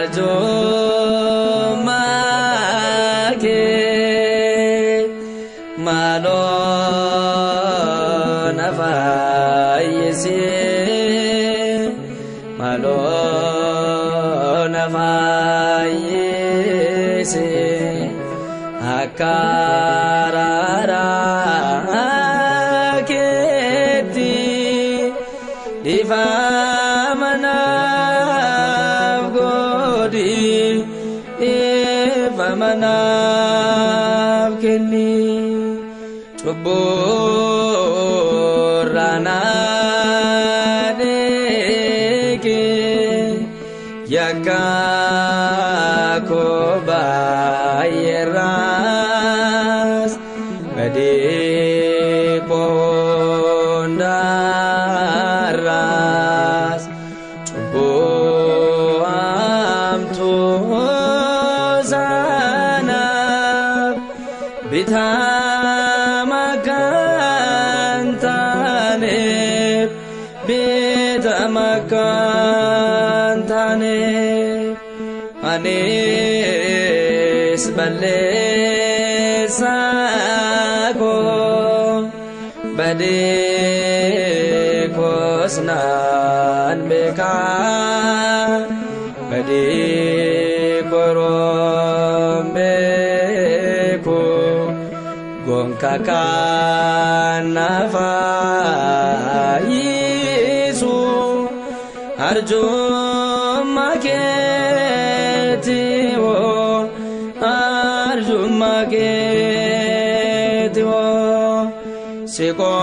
Akarjo make malona faisi akarara keti divamana godi divamana keni chuburana deke yakakobayeras bade pondaras chubuam tuzana bitamakantane bitamakantane anis balesako bade kosnan beka bade korombeku gonkakanafa Yesu arjo maketiwo arjo maketiwo siko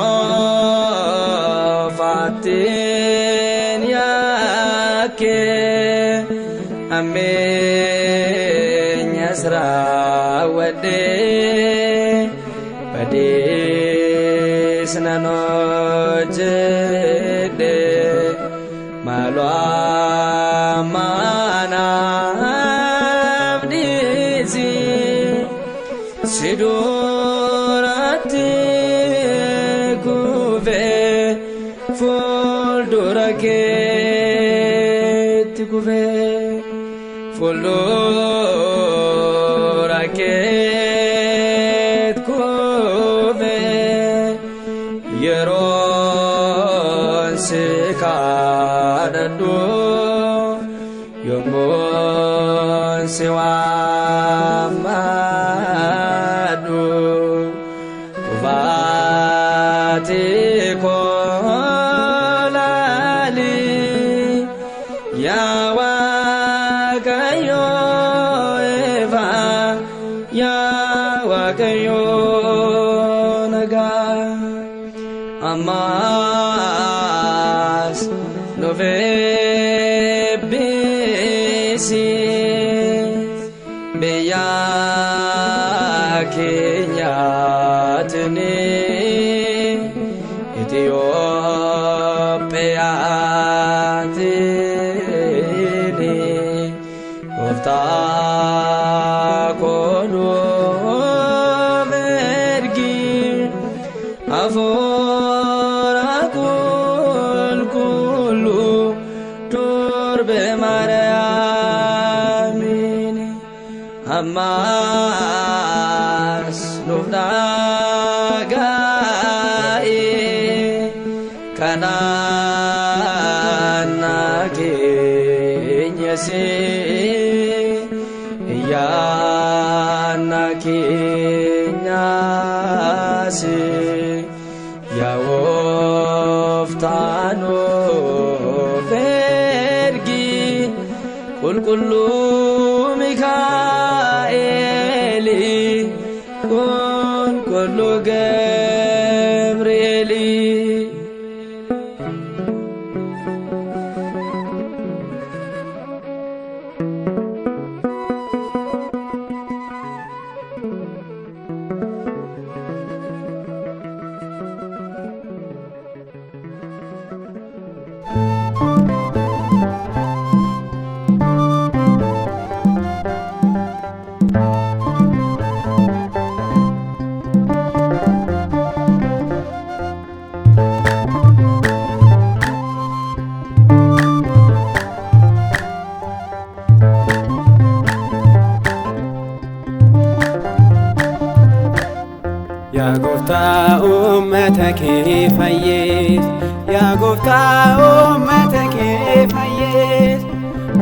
fatin yake amenya sra wade pade snanojede malwa mana abdisi sidurati kuve fuldurakit kuve fuldurakit kuve yeron sikadadu yombon siwamadu kuvati kolali yawakayo eva yawakayo naga amas novebisi beya kenyatni Ethiopia tini ufta kono vergi afora kulu turbe mariamini amas nufnagai kanana kenyasi yana kenyasi ya oftano vergi kullu mikaeli kullu gabrieli yaa gooftaa uummata kee fayyees, yaa gooftaa uummata kee fayyees,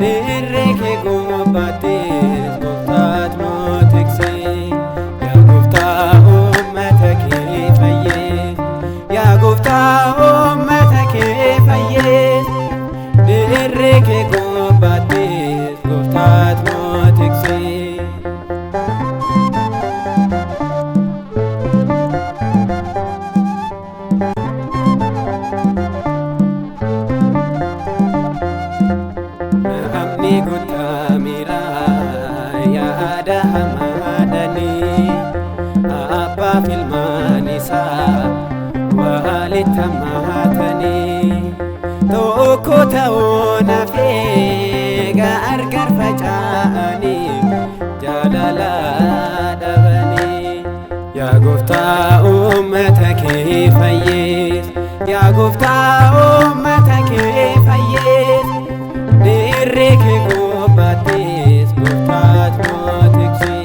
dirree kee gubbaattis gooftaatu nu tiksee. Yaa gooftaa uummata kee fayyees, yaa gooftaa uummata kee fayyees, dirree kee gubbaattis gooftaatu nu tiksee. Namni guddaa miiraa yaada hamaadhanii abbaaf ilmaan isaa walitti hammatanii tokko ta'uun hafee gargar faca'anii jaalala dhabanii. Yaa gooftaa uummata kee fayyees, yaa gooftaa uummata kee fayyees, dirree kee gubbaattis gooftaatu nu tiksee.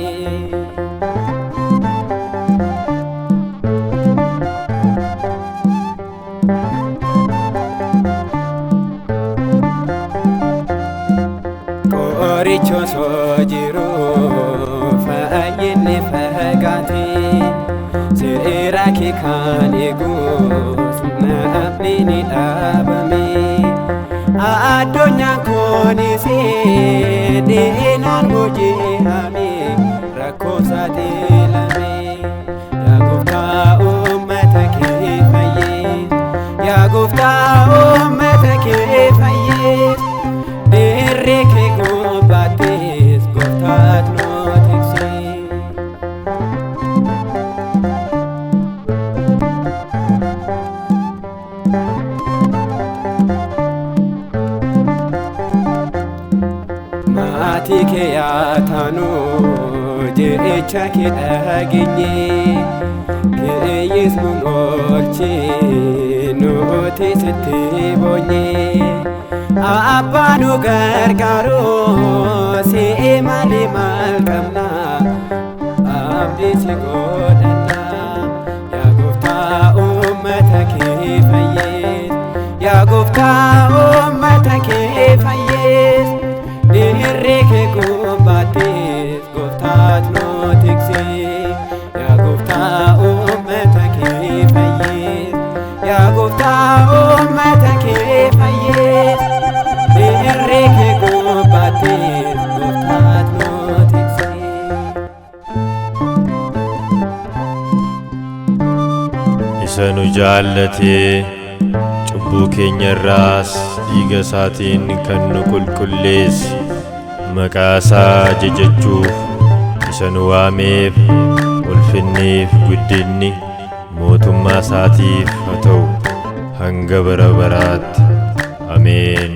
Qorichi osoo jiruu fayyinni fagaatee, seera kee kan eegus namni ni dhaabame. Addunyaan kunis diinaan booji'ame rakkoo saaxilame. Yaa gooftaa uummata kee fayyees, yaa gooftaa uummata kee fayyees, dirree kee gubbaattis gooftaatu nu tiksee. Maatii kee yaa taanu jecha kee dhageenye, keeyyiis nu oolchi nuti sitti boonye. Abbaa nu gargaaru si malee maal qabna, abdii si godhanna. Yaa gooftaa uummata kee fayyees, yaa gooftaa uummata kee fayyees, dirree kee gubbaattis gooftaatu nu tiksee. Yaa gooftaa uummata kee fayyees, yaa gooftaa uummata kee fayyees, dirree kee gubbaattis gooftaatu nu tiksee. Isa nu jaallatee cubbuu keenya irraas dhiiga isaatiin kan nu qulqulleesse, maqaa isaa jajachuuf isa nu waameef ulfinniif guddinni mootummaa isaatiif haa ta'u hanga bara baraatti. Ameen.